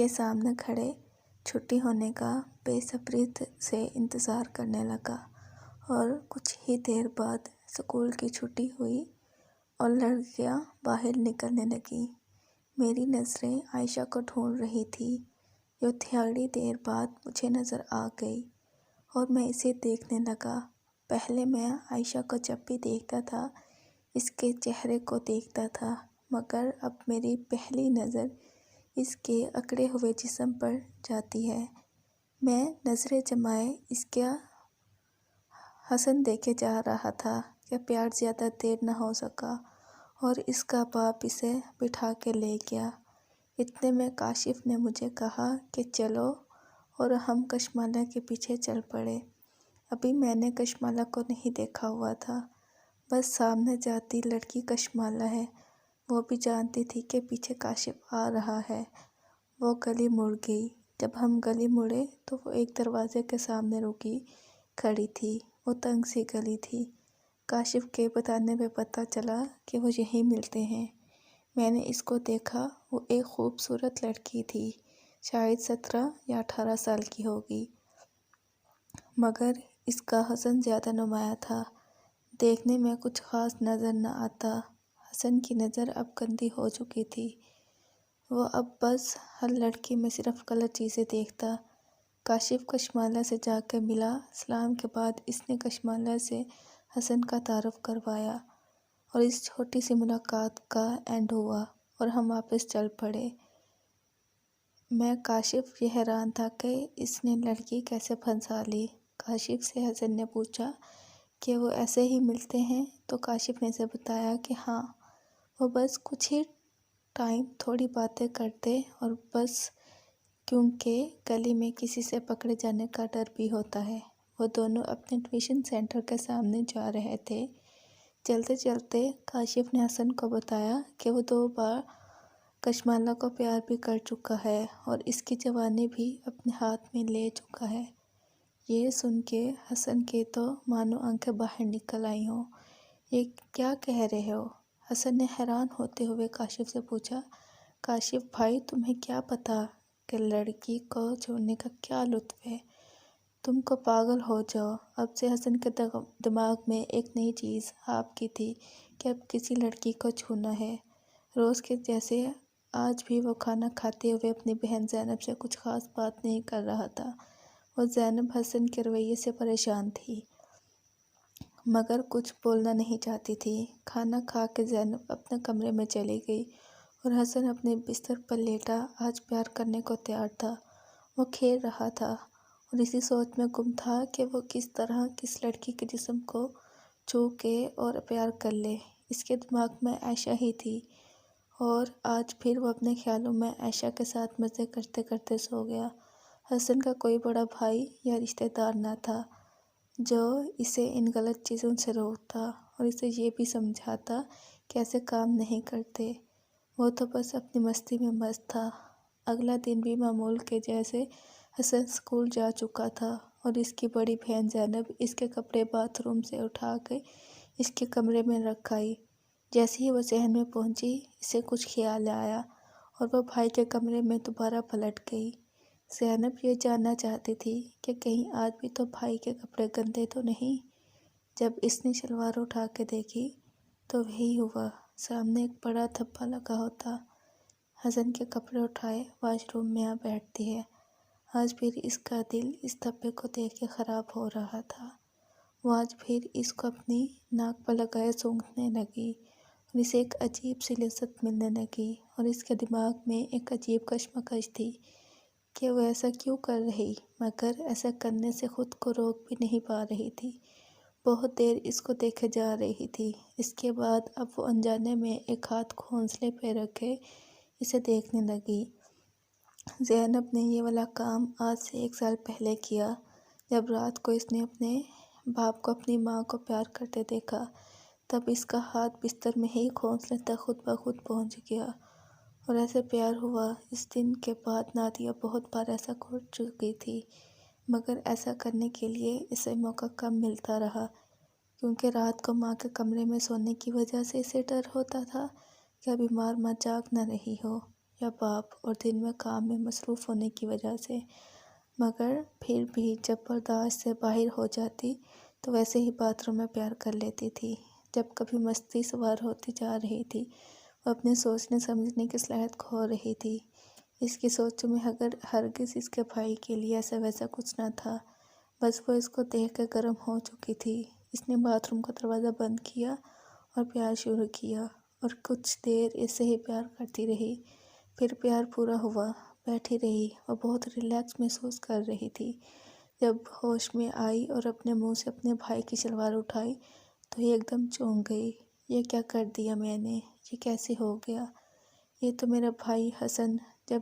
کے سامنے کھڑے چھٹی ہونے کا بے صبری سے انتظار کرنے لگا اور کچھ ہی دیر بعد اسکول کی چھٹی ہوئی اور لڑکیاں باہر نکلنے لگیں۔ میری نظریں عائشہ کو ڈھونڈ رہی تھیں جو تھوڑی دیر بعد مجھے نظر آ گئی اور میں اسے دیکھنے لگا۔ پہلے میں عائشہ کو جب بھی دیکھتا تھا اس کے چہرے کو دیکھتا تھا، مگر اب میری پہلی نظر اس کے اکڑے ہوئے جسم پر جاتی ہے۔ میں نظریں جمائے اس کا حسن دیکھے جا رہا تھا کہ پیار زیادہ دیر نہ ہو سکا اور اس کا باپ اسے بٹھا کے لے گیا۔ اتنے میں کاشف نے مجھے کہا کہ چلو، اور ہم کشمالہ کے پیچھے چل پڑے۔ ابھی میں نے کشمالہ کو نہیں دیکھا ہوا تھا، بس سامنے جاتی لڑکی کشمالہ ہے، وہ بھی جانتی تھی کہ پیچھے کاشف آ رہا ہے۔ وہ گلی مڑ گئی۔ جب ہم گلی مڑے تو وہ ایک دروازے کے سامنے رکی کھڑی تھی۔ وہ تنگ سی گلی تھی۔ کاشف کے بتانے پہ پتہ چلا کہ وہ یہیں ملتے ہیں۔ میں نے اس کو دیکھا، وہ ایک خوبصورت لڑکی تھی، شاید 17 یا 18 سال کی ہوگی، مگر اس کا حسن زیادہ نمایاں تھا۔ دیکھنے میں کچھ خاص نظر نہ آتا۔ حسن کی نظر اب گندی ہو چکی تھی۔ وہ اب بس ہر لڑکی میں صرف غلط چیزیں دیکھتا۔ کاشف کشمالہ سے جا کے ملا۔ سلام کے بعد اس نے کشمالہ سے حسن کا تعارف کروایا اور اس چھوٹی سی ملاقات کا اینڈ ہوا اور ہم واپس چل پڑے۔ میں کاشف یہ حیران تھا کہ اس نے لڑکی کیسے پھنسا لی۔ کاشف سے حسن نے پوچھا کہ وہ ایسے ہی ملتے ہیں، تو کاشف نے اسے بتایا کہ ہاں، وہ بس کچھ ہی ٹائم تھوڑی باتیں کرتے اور بس، کیونکہ گلی میں کسی سے پکڑے جانے کا ڈر بھی ہوتا ہے۔ وہ دونوں اپنے ٹیوشن سینٹر کے سامنے جا رہے تھے۔ چلتے چلتے کاشف نے حسن کو بتایا کہ وہ 2 بار کشمالہ کو پیار بھی کر چکا ہے اور اس کی جوانی بھی اپنے ہاتھ میں لے چکا ہے۔ یہ سن کے حسن کے تو مانو آنکھیں باہر نکل آئی ہوں۔ یہ کیا کہہ رہے ہو؟ حسن نے حیران ہوتے ہوئے کاشف سے پوچھا۔ کاشف بھائی، تمہیں کیا پتا کہ لڑکی کو چھوڑنے کا کیا لطف ہے؟ تم کو پاگل ہو جاؤ۔ اب سے حسن کے دماغ میں ایک نئی چیز آپ کی تھی کہ اب کسی لڑکی کو چھونا ہے۔ روز کے جیسے آج بھی وہ کھانا کھاتے ہوئے اپنی بہن زینب سے کچھ خاص بات نہیں کر رہا تھا۔ وہ زینب حسن کے رویے سے پریشان تھی، مگر کچھ بولنا نہیں چاہتی تھی۔ کھانا کھا کے زینب اپنے کمرے میں چلی گئی اور حسن اپنے بستر پر لیٹا آج پیار کرنے کو تیار تھا۔ وہ کھیل رہا تھا اور اسی سوچ میں گم تھا کہ وہ کس طرح کس لڑکی کے جسم کو چھو کے اور پیار کر لے۔ اس کے دماغ میں عائشہ ہی تھی اور آج پھر وہ اپنے خیالوں میں عائشہ کے ساتھ مزے کرتے کرتے سو گیا۔ حسن کا کوئی بڑا بھائی یا رشتہ دار نہ تھا جو اسے ان غلط چیزوں سے روکتا اور اسے یہ بھی سمجھاتا کہ ایسے کام نہیں کرتے۔ وہ تو بس اپنی مستی میں مست تھا۔ اگلا دن بھی معمول کے جیسے حسن اسکول جا چکا تھا اور اس کی بڑی بہن زینب اس کے کپڑے باتھ روم سے اٹھا کے اس کے کمرے میں رکھ آئی۔ جیسے ہی وہ صحن میں پہنچی، اسے کچھ خیال آیا اور وہ بھائی کے کمرے میں دوبارہ پلٹ گئی۔ زینب یہ جاننا چاہتی تھی کہ کہیں آج بھی تو بھائی کے کپڑے گندے تو نہیں۔ جب اس نے شلوار اٹھا کے دیکھی تو وہی ہوا، سامنے ایک بڑا دھبا لگا ہوتا۔ حسن کے کپڑے اٹھائے واش روم میں آ بیٹھتی ہے۔ آج پھر اس کا دل اس دھبے کو دیکھ کے خراب ہو رہا تھا۔ وہ آج پھر اس کو اپنی ناک پر لگائے سونگھنے لگی اور اسے ایک عجیب سی لذت ملنے لگی اور اس کے دماغ میں ایک عجیب کشمکش تھی کہ وہ ایسا کیوں کر رہی، مگر ایسا کرنے سے خود کو روک بھی نہیں پا رہی تھی۔ بہت دیر اس کو دیکھے جا رہی تھی۔ اس کے بعد اب وہ انجانے میں ایک ہاتھ گھونسلے پہ رکھے اسے دیکھنے لگی۔ زینب نے یہ والا کام آج سے 1 سال پہلے کیا، جب رات کو اس نے اپنے باپ کو اپنی ماں کو پیار کرتے دیکھا۔ تب اس کا ہاتھ بستر میں ہی گھونسلے تک خود بخود پہنچ گیا اور ایسے پیار ہوا۔ اس دن کے بعد نادیہ بہت بار ایسا کر چکی تھی، مگر ایسا کرنے کے لیے اسے موقع کم ملتا رہا، کیونکہ رات کو ماں کے کمرے میں سونے کی وجہ سے اسے ڈر ہوتا تھا کہ بیمار ماں جاگ نہ رہی ہو یا باپ اور دن میں کام میں مصروف ہونے کی وجہ سے، مگر پھر بھی جب برداشت سے باہر ہو جاتی تو ویسے ہی باتھ روم میں پیار کر لیتی تھی۔ جب کبھی مستی سوار ہوتی جا رہی تھی، وہ اپنے سوچنے سمجھنے کی صلاحیت کھو رہی تھی۔ اس کی سوچوں میں ہرگز اس کے بھائی کے لیے ایسا ویسا کچھ نہ تھا، بس وہ اس کو دیکھ کر گرم ہو چکی تھی۔ اس نے باتھ روم کا دروازہ بند کیا اور پیار شروع کیا، اور کچھ دیر اس سے ہی پیار کرتی رہی۔ پھر پیار پورا ہوا، بیٹھی رہی، وہ بہت ریلیکس محسوس کر رہی تھی۔ جب ہوش میں آئی اور اپنے منہ سے اپنے بھائی کی شلوار اٹھائی تو یہ ایک دم چونک گئی۔ یہ کیا کر دیا میں نے؟ یہ کیسے ہو گیا؟ یہ تو میرا بھائی حسن۔ جب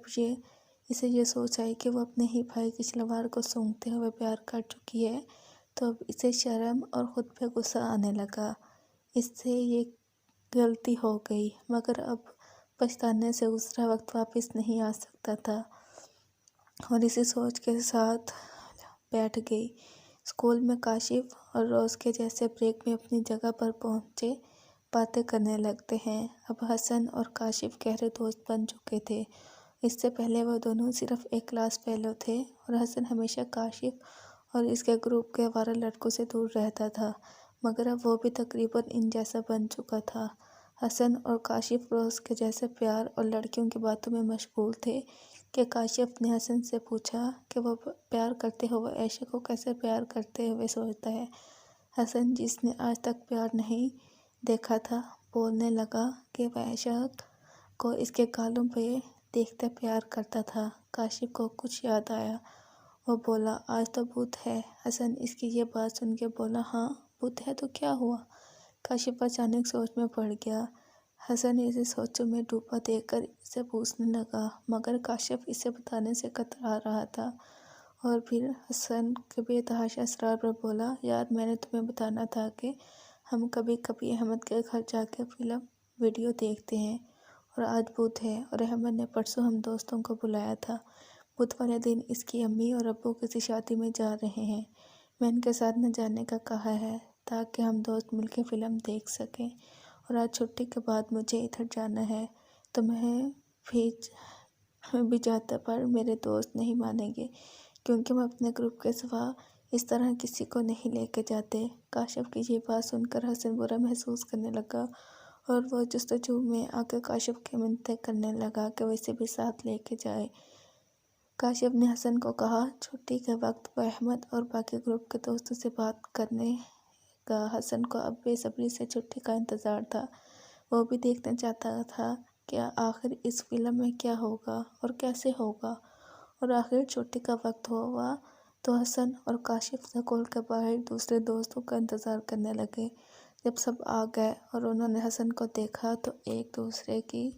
اسے یہ سوچ آئی کہ وہ اپنے ہی بھائی کی شلوار کو سونگھتے ہوئے پیار کر چکی ہے تو اب اسے شرم اور خود پہ غصہ آنے لگا۔ اس سے یہ غلطی ہو گئی، مگر اب پچھتانے سے گزرا وقت واپس نہیں آ سکتا تھا، اور اسی سوچ کے ساتھ بیٹھ گئی۔ اسکول میں کاشف اور روز کے جیسے بریک میں اپنی جگہ پر پہنچے باتیں کرنے لگتے ہیں۔ اب حسن اور کاشف گہرے دوست بن چکے تھے۔ اس سے پہلے وہ دونوں صرف ایک کلاس فیلو تھے، اور حسن ہمیشہ کاشف اور اس کے گروپ کے آوارہ لڑکوں سے دور رہتا تھا، مگر اب وہ بھی تقریباً ان جیسا بن چکا تھا۔ حسن اور کاشف روز کے جیسے پیار اور لڑکیوں کی باتوں میں مشغول تھے کہ کاشف نے حسن سے پوچھا کہ وہ پیار کرتے ہوئے عائشہ کو کیسے پیار کرتے ہوئے سوچتا ہے۔ حسن، جس نے آج تک پیار نہیں دیکھا تھا، بولنے لگا کہ وہ عائشہ کو اس کے گالوں پہ دیکھتے پیار کرتا تھا۔ کاشف کو کچھ یاد آیا، وہ بولا، آج تو بدھ ہے۔ حسن اس کی یہ بات سن کے بولا، ہاں بدھ ہے تو کیا ہوا؟ کاشف اچانک سوچ میں پڑ گیا۔ حسن اسے سوچوں میں ڈوبا دیکھ کر اسے پوچھنے لگا، مگر کاشف اسے بتانے سے کترا رہا تھا، اور پھر حسن کے بے تحاشا اصرار پر بولا، یار میں نے تمہیں بتانا تھا کہ ہم کبھی کبھی احمد کے گھر جا کے فلم ویڈیو دیکھتے ہیں، اور آج بدھ ہے اور احمد نے پرسوں ہم دوستوں کو بلایا تھا۔ بدھ والے دن اس کی امی اور ابو کسی شادی میں جا رہے ہیں، میں ان کے ساتھ نہ جانے کا کہا ہے تاکہ ہم دوست مل کے فلم دیکھ سکیں، اور آج چھٹی کے بعد مجھے ادھر جانا ہے تو میں بھی جاتا، پر میرے دوست نہیں مانیں گے کیونکہ ہم اپنے گروپ کے سوا اس طرح کسی کو نہیں لے کے جاتے۔ کاشف کی یہ بات سن کر حسن برا محسوس کرنے لگا، اور وہ جستجو میں آ کے کاشف کی منتیں کرنے لگا کہ وہ اسے بھی ساتھ لے کے جائے۔ کاشف نے حسن کو کہا، چھٹی کے وقت وہ احمد اور باقی گروپ کے دوستوں سے بات کرنے گا۔ حسن کو اب بے صبری سے چھٹی کا انتظار تھا، وہ بھی دیکھنا چاہتا تھا کہ آخر اس فلم میں کیا ہوگا اور کیسے ہوگا، اور آخر چھٹی کا وقت ہوا تو حسن اور کاشف اسکول کے باہر دوسرے دوستوں کا انتظار کرنے لگے۔ جب سب آ گئے اور انہوں نے حسن کو دیکھا تو ایک دوسرے کی